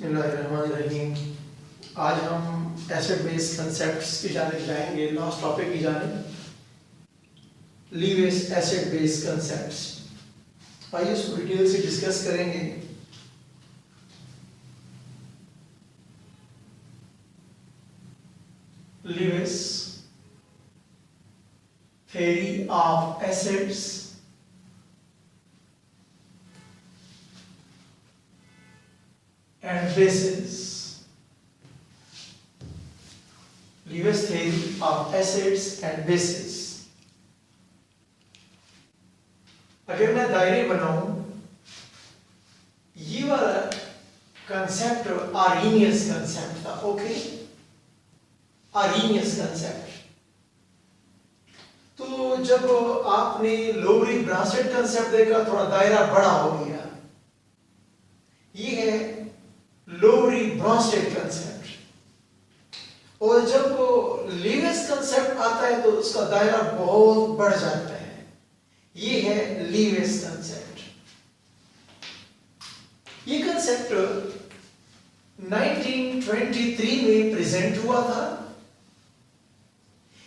बिस्मिल्लाहिर्रहमानिर्रहीम। आज हम एसिड बेस कंसेप्ट्स की जानिब जाएंगे। लास्ट टॉपिक की जानिब लीवियस एसिड बेस कंसेप्ट्स। आइए उसको डिटेल से डिस्कस करेंगे। लीवियस theory of acids and bases. Lewis theory of acids and bases. अगर मैं दायरे बनाऊं, ये वाला कंसेप्ट आर्रीनियस कंसेप्ट था। Okay, Arrhenius concept. तो जब आपने लोवरी ब्रांचेड कंसेप्ट देखा, थोड़ा दायरा बड़ा हो गया। ये है लोवरी ब्रांचेड कंसेप्ट। और जब लीवियस कंसेप्ट आता है तो उसका दायरा बहुत बढ़ जाता है। ये है लीवियस कंसेप्ट। ये कंसेप्ट 1923 में प्रेजेंट हुआ था।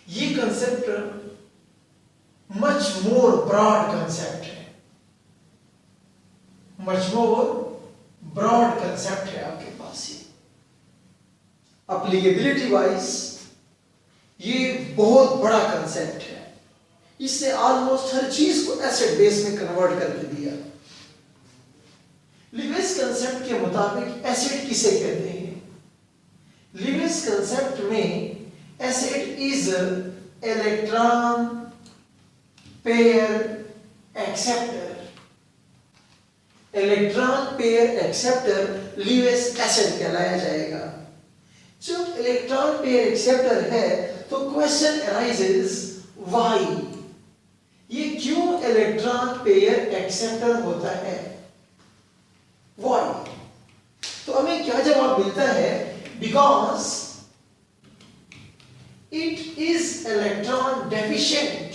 ये concept much more broad concept है, मच मोर ब्रॉड कंसेप्ट है आपके पास। ये एप्लीकेबिलिटी वाइज ये बहुत बड़ा कंसेप्ट है। इसने ऑलमोस्ट हर चीज को एसिड बेस में कन्वर्ट करके दिया। लीवियस कंसेप्ट के मुताबिक एसिड किसे कहते हैं? लीवियस कंसेप्ट में acid is electron pair acceptor. Electron pair acceptor Lewis acid कहलाया जाएगा। जो इलेक्ट्रॉन पेयर एक्सेप्टर है तो क्वेश्चन अराइजेस व्हाई, ये क्यों इलेक्ट्रॉन पेयर एक्सेप्टर होता है? व्हाई? तो हमें क्या जवाब मिलता है? Because it is electron deficient.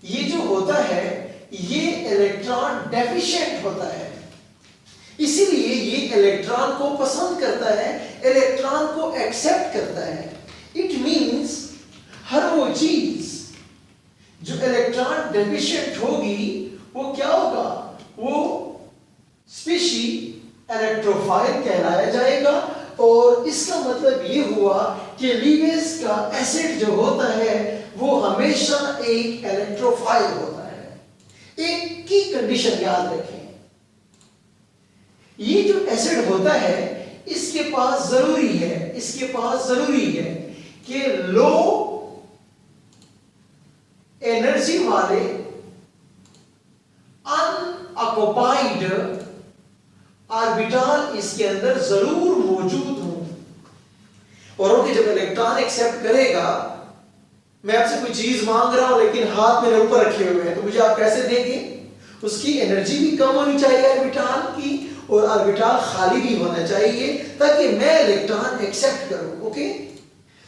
ये जो होता है ये इलेक्ट्रॉन डेफिशिएंट होता है, इसीलिए ये इलेक्ट्रॉन को पसंद करता है, इलेक्ट्रॉन को एक्सेप्ट करता है। इट मींस हर वो चीज जो इलेक्ट्रॉन डेफिशिएंट होगी वो क्या होगा? वो स्पीशी इलेक्ट्रोफाइल कहलाया जाएगा। और इसका मतलब ये हुआ कि लीवियस का एसिड जो होता है वो हमेशा एक इलेक्ट्रोफाइल होता है। एक की कंडीशन याद रखें, ये जो एसिड होता है इसके पास जरूरी है कि लो एनर्जी वाले अनऑक्युपाइड ऑर्बिटल इसके अंदर जरूर मौजूद हो। और ओके, जब इलेक्ट्रॉन एक्सेप्ट करेगा, मैं आपसे कोई चीज मांग रहा हूं लेकिन हाथ मेरे ऊपर रखे हुए हैं, तो मुझे आप कैसे देंगे? उसकी एनर्जी भी कम होनी चाहिए ऑर्बिटल की, और ऑर्बिटल खाली भी होना चाहिए ताकि मैं इलेक्ट्रॉन एक्सेप्ट करूं। ओके,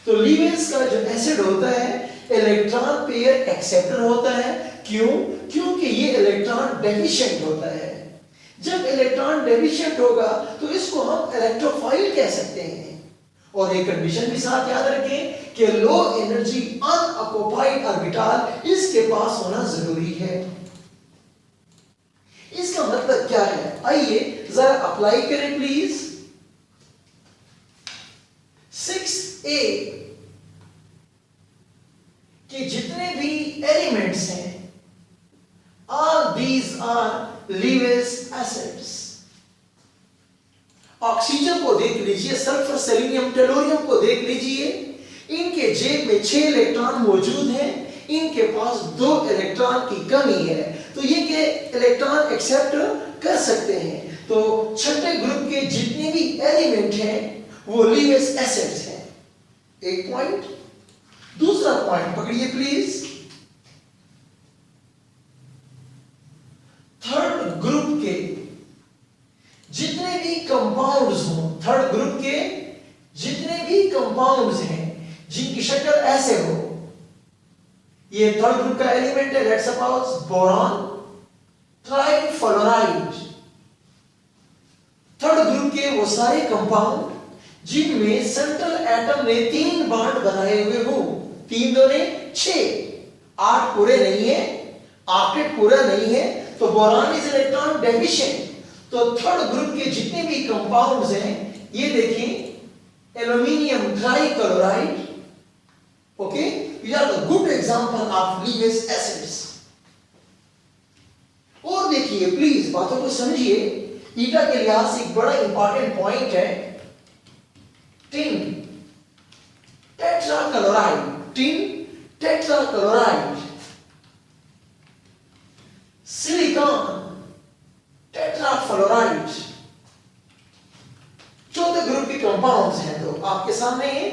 तो लीवियस का जो एसिड होता है इलेक्ट्रॉन पेयर एक्सेप्टर होता है। क्यों? क्योंकि ये इलेक्ट्रॉन डेफिशिएंट होता है। जब इलेक्ट्रॉन डेफिशिएंट होगा तो इसको हम इलेक्ट्रोफाइल कह सकते हैं। और एक कंडीशन भी साथ याद रखें कि लो एनर्जी अनऑक्युपाइड ऑर्बिटल इसके पास होना जरूरी है। इसका मतलब क्या है? आइए जरा अप्लाई करें प्लीज। 6A के जितने भी एलिमेंट्स हैं, all these are Lewis acids. Oxygen को देख लीजिए, सल्फर, सेलेनियम, टेलोरियम को देख लीजिए। इनके जेब में 6 इलेक्ट्रॉन मौजूद हैं, इनके पास 2 इलेक्ट्रॉन की कमी है, तो ये के इलेक्ट्रॉन एक्सेप्ट कर सकते हैं। तो छठे ग्रुप के जितने भी एलिमेंट हैं वो लीवियस एसिड्स हैं। एक पॉइंट। दूसरा पॉइंट पकड़िए प्लीज। थर्ड ग्रुप के जितने भी कंपाउंड्स हों, थर्ड ग्रुप के जितने भी कंपाउंड्स हैं जिनकी शक्ल ऐसे हो, ये थर्ड ग्रुप का एलिमेंट है। Let's suppose boron, trifluoride, third group के वो सारे कंपाउंड जिनमें सेंट्रल एटम ने 3 बॉन्ड बनाए हुए हो, 3 2 6, 8 पूरे नहीं है, ऑक्टेट पूरा नहीं है, तो बोरान इज इलेक्ट्रॉन डेफिशिएंट। तो थर्ड ग्रुप के जितने भी कंपाउंड्स हैं, ये देखिए aluminium trichloride, okay, these are the good example of Lewis acids। और देखिए प्लीज बातों को समझिए, ईटा के लिहाज से एक बड़ा इंपॉर्टेंट पॉइंट है tin tetrachloride, tin tetrachloride, silicon tetrafluoride, चौथे ग्रुप के कंपाउंड्स हैं तो आपके सामने है।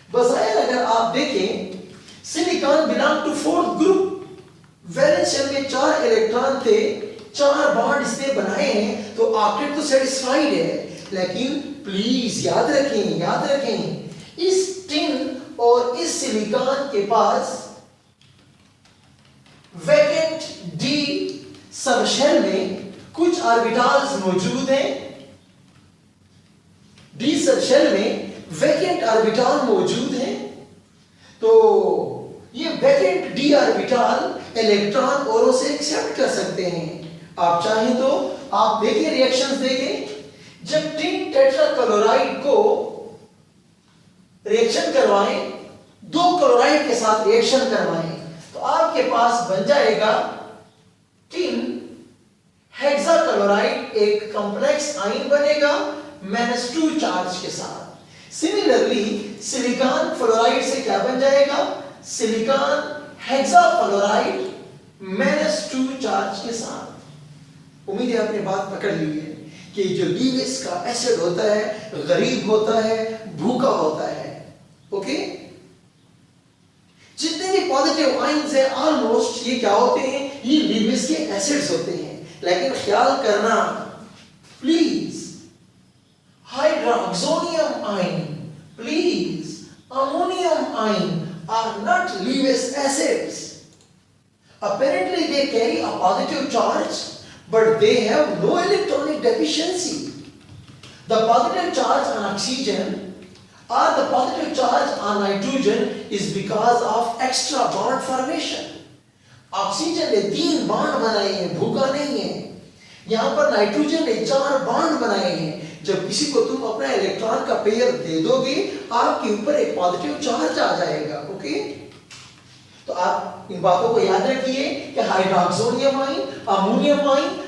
बजाय अगर आप देखें, silicon belong to fourth group, valence shell में 4 इलेक्ट्रॉन थे, 4 बॉन्ड इसने बनाए हैं, तो ऑक्टेट तो सेटिस्फाइड है। लेकिन प्लीज याद रखें इस टिन और इस सिलिकॉन के पास वैकेंट डी सबशेल में कुछ ऑर्बिटल्स मौजूद हैं, डी सबशेल में वैकेंट ऑर्बिटल मौजूद हैं। तो ये वैकेंट डी ऑर्बिटल इलेक्ट्रॉन औरों से एक्सेप्ट कर सकते हैं। आप चाहें तो आप देखिए, रिएक्शंस देखें, जब टिन टेट्राक्लोराइड को रिएक्शन करवाएं, 2 क्लोराइड के साथ रिएक्शन करवाएं, तो आपके पास बन जाएगा टिन हेक्साक्लोराइड, एक कॉम्प्लेक्स आयन बनेगा -2 चार्ज के साथ। सिमिलरली सिलिकॉन फ्लोराइड से क्या बन जाएगा, सिलिकॉन हेक्साफ्लोराइड -2 चार्ज के साथ। उम्मीद है आपने बात पकड़ ली है कि जो लीविस का एसिड होता है, गरीब होता है, भूखा होता है, ओके। जितने भी पॉजिटिव आयन्स हैं ऑलमोस्ट ये क्या होते हैं, ये लीविस के एसिड्स होते हैं। लेकिन ख्याल करना please, hydroxonium ion, please, ammonium ion are not Lewis acids. Apparently they carry a positive charge, but they have no electronic deficiency. The positive charge on oxygen or the positive charge on nitrogen is because of extra bond formation. Oxygen ने 3 bond बनाए हैं, भूखा नहीं है। यहां पर nitrogen ने 4 bond बनाए हैं। जब किसी को तुम अपना इलेक्ट्रॉन का पेयर दे दोगे, आपके ऊपर एक पॉजिटिव चार्ज आ जाएगा, ओके। तो आप इन बातों को याद रखिए कि hydroxonium ion, ammonium ion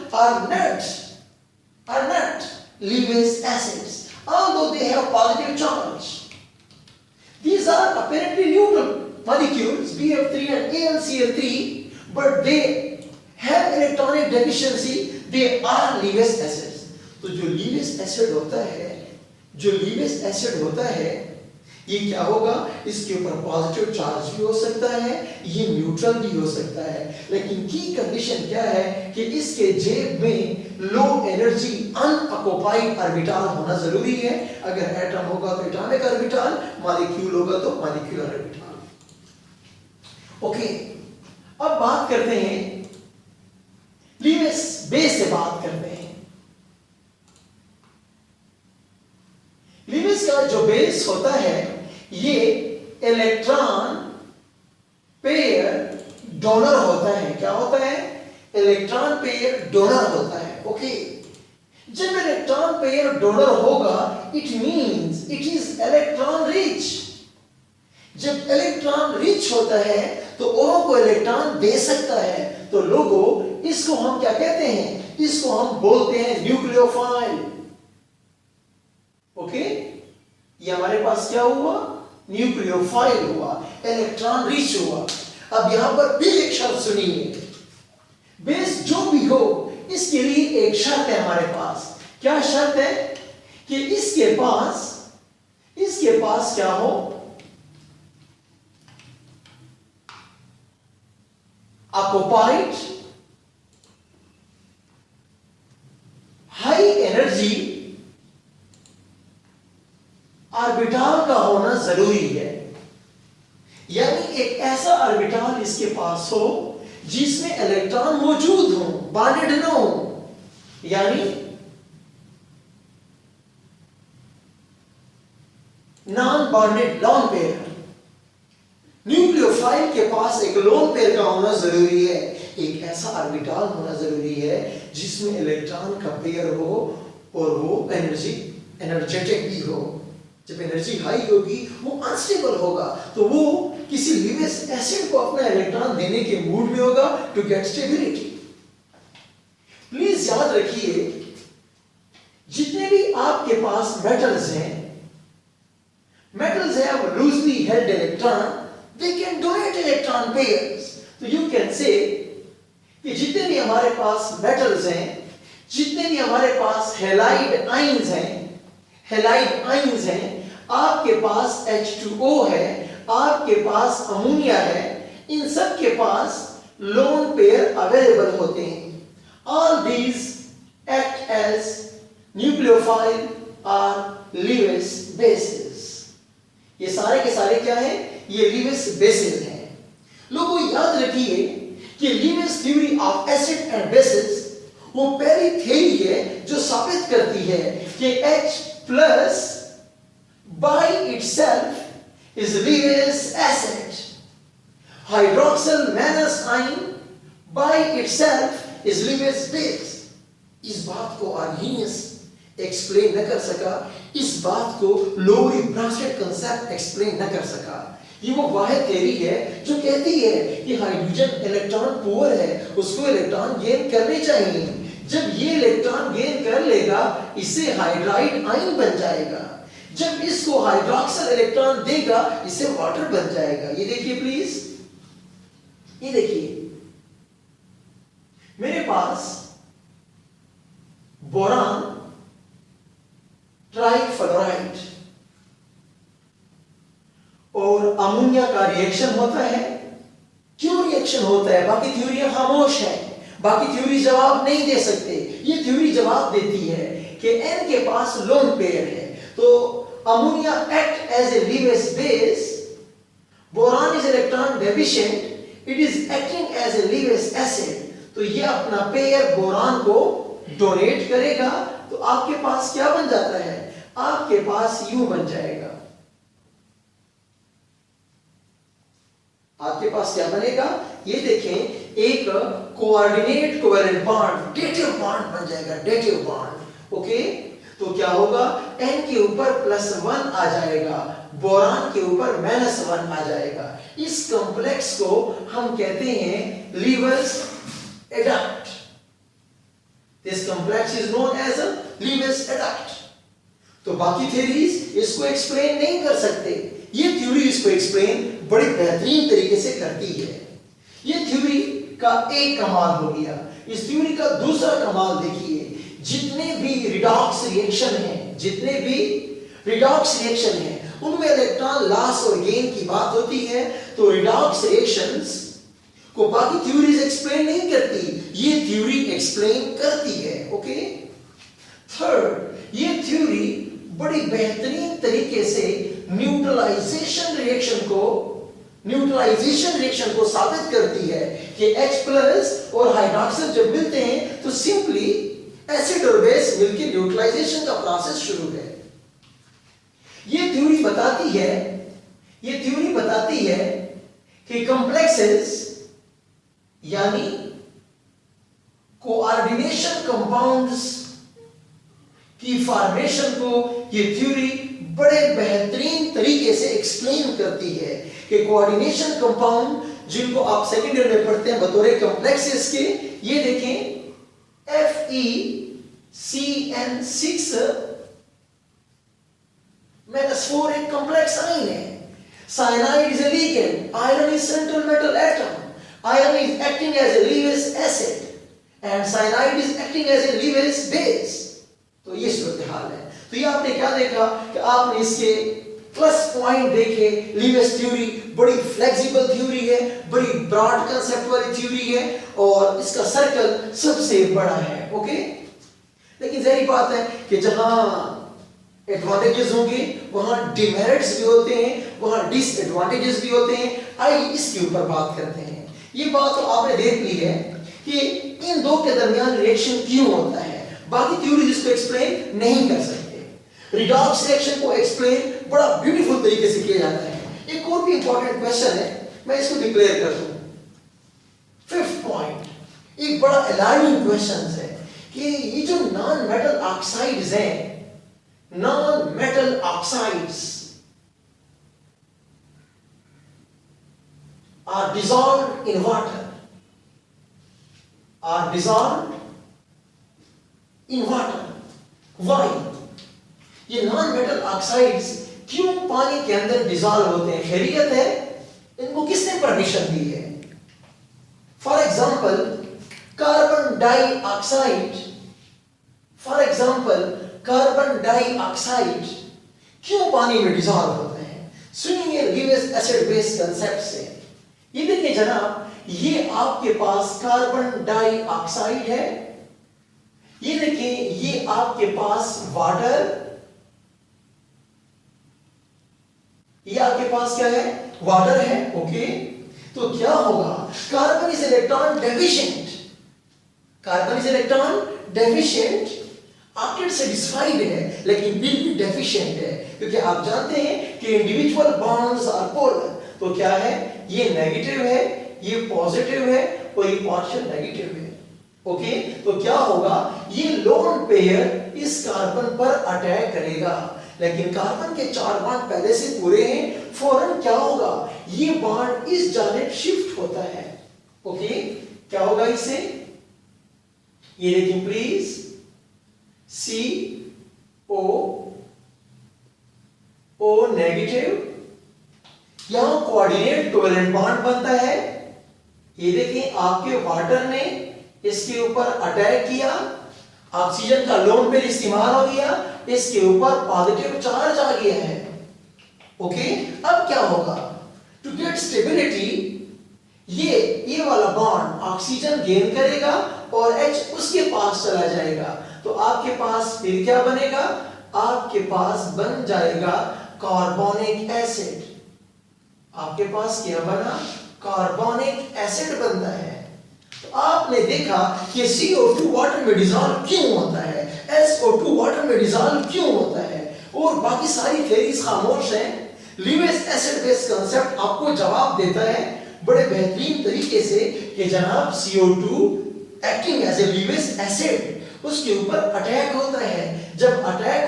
are not Lewis acids, although they have positive charge. These are apparently neutral molecules, BF3 and AlCl3, but they have electronic deficiency. They are Lewis acids. तो जो Lewis acid होता है, ये क्या होगा, इसके ऊपर positive charge भी हो सकता है, ये न्यूट्रल भी हो सकता है। लेकिन की कंडीशन क्या है कि इसके जेब में लो एनर्जी अनऑक्युपाइड ऑर्बिटल होना जरूरी है। अगर एटम होगा तो एटॉमिक ऑर्बिटल, मॉलिक्यूल होगा तो मॉलिक्यूलर ऑर्बिटल, ओके। अब बात करते हैं लीविस बेस से बात करते हैं। लीविस का जो बेस होता है, ये इलेक्ट्रॉन पेयर डोनर होता है। क्या होता है, इलेक्ट्रॉन पेयर डोनर होता है, ओके। जब इलेक्ट्रॉन पेयर डोनर होगा, it means it is electron rich. जब इलेक्ट्रॉन रिच होता है तो औरों को इलेक्ट्रॉन दे सकता है। तो लोगों, इसको हम क्या कहते हैं, इसको हम बोलते हैं न्यूक्लियोफाइल, ओके। ये हमारे पास क्या हुआ, न्यूक्लियोफाइल हुआ, इलेक्ट्रॉन रिच हुआ। अब यहां पर भी एक शर्त सुनिए, बेस जो भी हो इसके लिए एक शर्त है हमारे पास। क्या शर्त है कि इसके पास क्या हो, ऑक्युपाइड हाई एनर्जी ऑर्बिटल का होना जरूरी है। यानी एक ऐसा ऑर्बिटल इसके पास हो जिसमें इलेक्ट्रॉन मौजूद हो, बॉन्डेड न हो। यानी non bonded lone pair. Nucleophile के पास एक लोन पेयर का होना जरूरी है, एक ऐसा ऑर्बिटल होना जरूरी है जिसमें इलेक्ट्रॉन का पेयर हो और वो एनर्जेटिक भी हो। जब एनर्जी हाई होगी वो अनस्टेबल होगा, तो वो किसी लिविस एसिड को अपना इलेक्ट्रॉन देने के मूड में होगा टू गेट स्टेबिलिटी। प्लीज याद रखिए, जितने भी आपके पास मेटल्स हैं have loosely held electron, they can donate electron pairs. तो you can say कि जितने भी हमारे पास मेटल्स हैं, जितने भी हमारे पास हैलाइड आयंस हैं, आपके पास H2O है, आपके पास अमोनिया है, इन सब के पास लोन पेयर अवेलेबल होते हैं। All these act as nucleophile or Lewis bases। ये सारे के सारे क्या है? ये लीविस बेसिस हैं। लोगों याद रखिए कि Lewis theory of acid and bases वो पहली थ्योरी है जो साबित करती है कि H plus by itself is Lewis acid, hydroxyl minus ion by itself is Lewis base. इस बात को आर्हीनियस एक्सप्लेन न कर सका, इस बात को लोरी ब्रांचेड कांसेप्ट एक्सप्लेन न कर सका। ये वो वाहिद थ्योरी है जो कहती है कि हाइड्रोजन इलेक्ट्रॉन पुअर है, उसको इलेक्ट्रॉन गेन करने चाहिए। जब ये इलेक्ट्रॉन गेन कर लेगा, इससे हाइड्राइड आयन बन जाएगा। जब इसको हाइड्रोक्सिल इलेक्ट्रॉन देगा, इससे वाटर बन जाएगा। ये देखिए प्लीज, ये देखिए मेरे पास बोरान ट्राइफ्लोराइड और अमोनिया का रिएक्शन होता है। क्यों रिएक्शन होता है? बाकी थ्योरी खामोश है, बाकी थ्योरी जवाब नहीं दे सकते। ये थ्योरी जवाब देती है कि N के पास लोन पेयर है, तो ammonia act as a Lewis base, boron is electron deficient, it is acting as a Lewis acid. तो ये अपना पेयर बोरान को डोनेट करेगा, तो आपके पास क्या बन जाता है? आपके पास यू बन जाएगा। आपके पास क्या बनेगा? ये देखें, एक coordinate covalent bond, dative bond बन जाएगा, डेटिव बॉन्ड। ओके, तो क्या होगा? N के ऊपर +1 आ जाएगा, बोरान के ऊपर -1 आ जाएगा। इस कॉम्प्लेक्स को हम कहते हैं Lewis adduct. This complex is known as a Lewis adduct। तो बाकी थ्योरीज इसको एक्सप्लेन नहीं कर सकते, ये थ्योरी इसको एक्सप्लेन बड़ी बेहतरीन तरीके से करती है। ये थ्योरी का एक कमाल हो गया। इस थ्योरी का दूसरा कमाल देखिए, जितने भी रिडॉक्स रिएक्शन है उनमें इलेक्ट्रॉन लॉस और गेन की बात होती है, तो रिडॉक्स रिएक्शंस को बाकी थ्योरीज एक्सप्लेन नहीं करती, ये थ्योरी एक्सप्लेन करती है। ओके, थर्ड, ये थ्योरी बड़ी बेहतरीन तरीके से न्यूट्रलाइजेशन रिएक्शन को साबित करती है कि H प्लस और हाइड्रोक्सिल जब मिलते हैं तो सिंपली एसिड और बेस मिलकर न्यूट्रलाइजेशन का प्रोसेस शुरू है। ये थ्योरी बताती है कि कॉम्प्लेक्सेस यानी कोऑर्डिनेशन कंपाउंड्स की फॉर्मेशन को ये थ्योरी बड़े बेहतरीन तरीके से एक्सप्लेन करती है कि कोऑर्डिनेशन कंपाउंड जिनको आप सेकेंड ईयर में पढ़ते हैं बतौर कॉम्प्लेक्सेस के, ये देखें FeCN6-4 एक कॉम्प्लेक्स आयन है। Cyanide is a ligand, iron is central metal atom, iron is acting as a Lewis acid and cyanide is acting as a Lewis base। तो ये सूरत हाल है। तो ये आपने क्या देखा कि आपने इसके प्लस पॉइंट देखे। लीविस थ्योरी बड़ी फ्लेक्सिबल थ्योरी है, बड़ी ब्रॉड कांसेप्ट वाली थ्योरी है और इसका सर्कल सबसे बड़ा है। ओके, लेकिन जाहिर बात है कि जहां एडवांटेजेस होंगे वहां डिमेरिट्स भी होते हैं, वहां डिसएडवांटेजेस भी होते हैं। आइए इसके ऊपर बात करते हैं। ये बात तो आपने देख ली है कि इन दो के दरमियान रिएक्शन क्यों होता है, बाकी थ्योरीज इसको एक्सप्लेन नहीं कर सकते। रिडॉक्स रिएक्शन को एक्सप्लेन बड़ा ब्यूटीफुल तरीके से किया जाता है। एक और भी इंपॉर्टेंट क्वेश्चन है, मैं इसको डिक्लेयर कर दूं। फिफ्थ पॉइंट, एक बड़ा अलार्मिंग क्वेश्चन है कि ये जो नॉन मेटल ऑक्साइड्स हैं, non metal oxides are dissolved in water, are dissolved in water. Why? ये नॉन मेटल ऑक्साइड्स क्यों पानी के अंदर डिसॉल्व होते हैं? खैरियत है? इनको किसने परमिशन दी है? For example carbon dioxide, for example carbon dioxide क्यों पानी में डिसॉल्व होते हैं? सुनिए लीविस एसिड बेस कंसेप्ट से। ये देखिए जनाब, ये आपके पास कार्बन डाइऑक्साइड है, ये देखिए ये आपके पास वाटर, ये आपके पास क्या है? वाटर है। ओके, तो क्या होगा? Carbon is electron deficient, carbon is electron deficient, octet satisfied है लेकिन बिल भी डेफिशिएंट है, क्योंकि आप जानते हैं कि इंडिविजुअल बॉन्ड्स आर पोलर। तो क्या है? ये नेगेटिव है, ये पॉजिटिव है और ये पार्शियल नेगेटिव है। ओके, तो क्या होगा? ये लोन पेयर इस कार्बन पर अटैक करेगा, लेकिन कार्बन के 4 बॉन्ड पहले से पूरे हैं, फौरन क्या होगा? ये बॉन्ड इस जानिब शिफ्ट होता है। ओके, क्या होगा इससे? ये देखिए प्लीज, CO नेगेटिव, यहां कोऑर्डिनेट कोवेलेंट बॉन्ड बनता है। ये देखिए आपके वाटर ने इसके ऊपर अटैक किया, ऑक्सीजन का लोन पेयर इस्तेमाल हो गया, इसके ऊपर पॉजिटिव चार्ज आ गया है। ओके, अब क्या होगा? टू गेट स्टेबिलिटी ये वाला बॉन्ड ऑक्सीजन गेन करेगा और H उसके पास चला जाएगा, तो आपके पास फिर क्या बनेगा? आपके पास बन जाएगा कार्बोनिक एसिड। आपके पास क्या बना? कार्बोनिक एसिड बनता है। तो आपने देखा कि CO2 वाटर में डिसॉल्व क्यों होता है, SO2 वाटर में डिसॉल्व क्यों होता है, और बाकी सारी थ्योरीज खामोश हैं। लीविस एसिड बेस कंसेप्ट आपको जवाब देता है बड़े बेहतरीन तरीके से कि जनाब CO2 acting as a Lewis acid, उसके ऊपर अटैक होता है। जब अटैक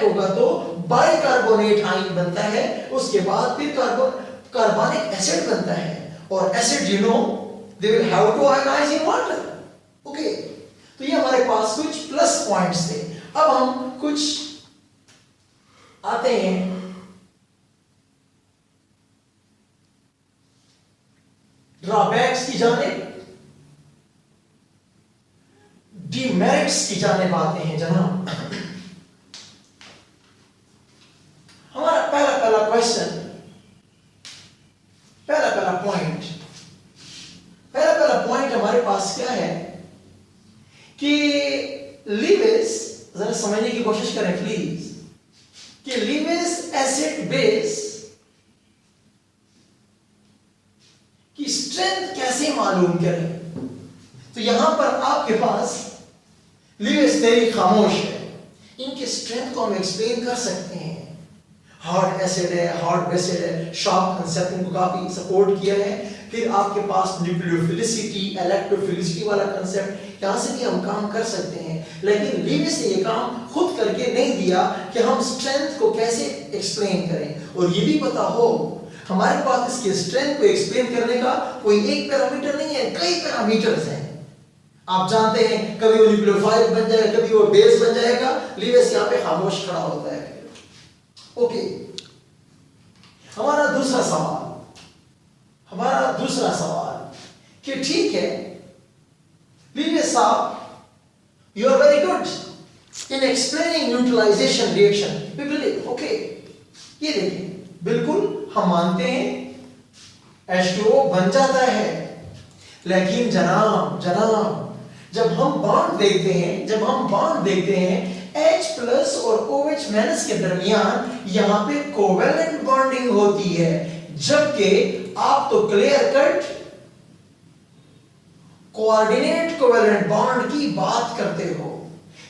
होगा तो बाइकार्बोनेट आयन बनता है, उसके बाद फिर कार्बोनिक एसिड बनता है, और acid you know they will have to ionize in water. Okay, तो ये हमारे पास कुछ प्लस पॉइंट्स थे। अब हम कुछ आते हैं ड्रॉबैक्स की जानिब, डीमेरिट्स की जानिब आते हैं जनाब। हमारा पहला क्वेश्चन, पहला पॉइंट हमारे पास क्या है कि लीविस, जरा समझने की कोशिश करें प्लीज, कि लीविस एसिड बेस की स्ट्रेंथ कैसे मालूम करें? तो यहां पर आपके पास लीविस थ्योरी खामोश है, इनके स्ट्रेंथ को हम एक्सप्लेन कर सकते हैं। हार्ड एसिड है, हार्ड बेसिड है, शॉक कंसेप्ट इनको काफी सपोर्ट किया है। फिर आपके पास न्यूक्लियोफिलिसिटी, इलेक्ट्रोफिलिसिटी वाला कंसेप्ट, यहां से भी हम काम कर सकते हैं, लेकिन लीविस ने ये काम खुद करके नहीं दिया कि हम स्ट्रेंथ को कैसे एक्सप्लेन करें। और ये भी पता हो हमारे पास इसके स्ट्रेंथ को एक्सप्लेन करने का कोई एक पैरामीटर नहीं है, कई पैरामीटर्स हैं। आप जानते हैं कभी वो न्यूक्लियोफाइल बन जाएगा, कभी वो बेस बन जाएगा, लीविस यहां पे खामोश खड़ा होता है। ओके, हमारा दूसरा सवाल कि ठीक है लीविस साहब, you are very good in explaining neutralization reaction, we believe. Okay, ये देखिए बिल्कुल हम मानते हैं H2O बन जाता है, लेकिन जनाब जब हम बॉन्ड देखते हैं H प्लस और OH माइनस के दरमियान यहां पे कोवेलेंट बॉन्डिंग होती है, जबकि आप तो clear cut coordinate covalent bond की बात करते हो।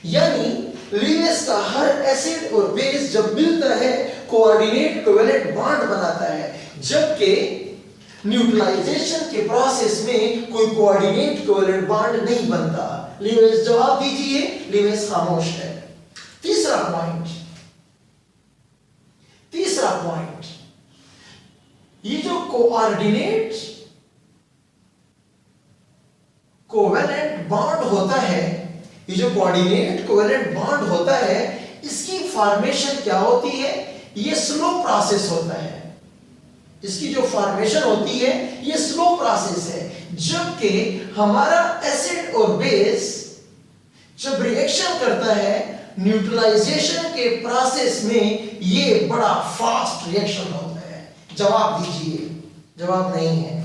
यानी लीविस का हर एसिड और बेस जब मिलता है कोऑर्डिनेट कोवेलेंट बॉन्ड बनाता है, जबकि न्यूट्रलाइजेशन के प्रोसेस में कोई कोऑर्डिनेट कोवेलेंट बॉन्ड नहीं बनता। लीविस जवाब दीजिए, लीविस खामोश है। तीसरा पॉइंट, ये जो कोऑर्डिनेट कोवेलेंट बॉन्ड होता है, ये जो कोऑर्डिनेट कोवेलेंट बॉन्ड होता है, इसकी फॉर्मेशन क्या होती है? ये स्लो प्रोसेस होता है। इसकी जो फॉर्मेशन होती है ये स्लो प्रोसेस है, जबकि हमारा एसिड और बेस जब रिएक्शन करता है न्यूट्रलाइजेशन के प्रोसेस में, ये बड़ा फास्ट रिएक्शन होता है। जवाब दीजिए, जवाब नहीं है।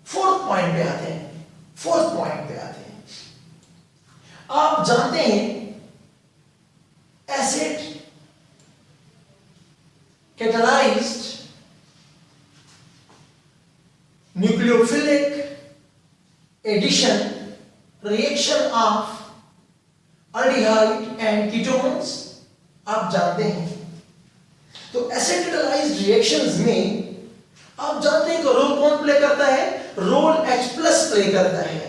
फोर्थ पॉइंट पे आते हैं। आप जानते हैं acid catalyzed nucleophilic addition reaction of aldehyde and ketones आप जानते हैं। तो एसिड कैटालाइज्ड रिएक्शंस में आप जानते हैं कि रोल कौन प्ले करता है? रोल H+ प्ले करता है।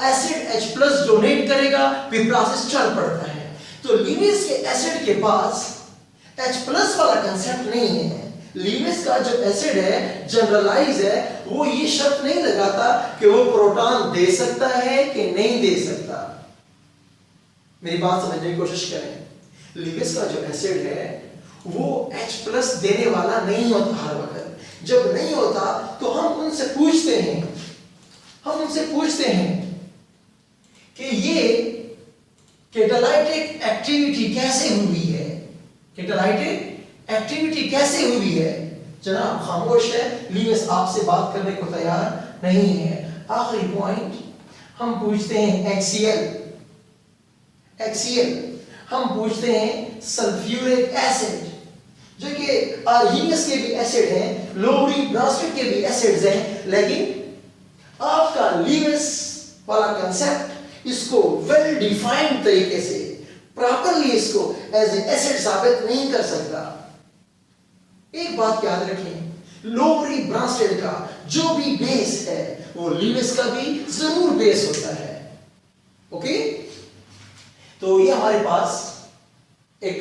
एसिड H+ डोनेट करेगा, फिर प्रोसेस चल पड़ता है। तो लीविस के एसिड के पास H+ वाला कंसेप्ट नहीं है। लीविस का जो एसिड है जनरलाइज है, वो ये शर्त नहीं लगाता कि वो प्रोटॉन दे सकता है कि नहीं दे सकता। मेरी बात समझने की कोशिश करें। लीविस का जो एसिड है वो H+ देने वाला नहीं होता हर वक्त। जब नहीं होता तो हम उनसे पूछते हैं कि ये कैटालाइटिक एक्टिविटी कैसे हुई है? कैटालाइटिक एक्टिविटी कैसे हुई है? जनाब खामोश है, लीविस आपसे बात करने को तैयार नहीं है। आखिरी पॉइंट हम पूछते हैं HCl, हम पूछते हैं सल्फ्यूरिक एसिड, जो कि लीविस के भी एसिड हैं, लोवरी ब्रांस्टेड के भी एसिड्स हैं, लेकिन आपका लीविस वाला कंसेप्ट इसको वेल डिफाइंड तरीके से प्रॉपर्ली इसको एज ए एसिड साबित नहीं कर सकता। एक बात याद रखें, लोवरी ब्रांस्टेड का जो भी बेस है वो लीविस का भी जरूर बेस होता है। ओके, तो ये हमारे पास एक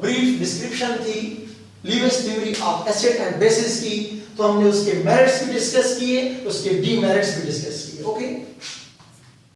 ब्रीफ डिस्क्रिप्शन थी Lewis theory of acid and bases की। तो हमने उसके मेरिट्स भी डिस्कस किए, उसके डीमेरिट्स भी डिस्कस किए। ओके।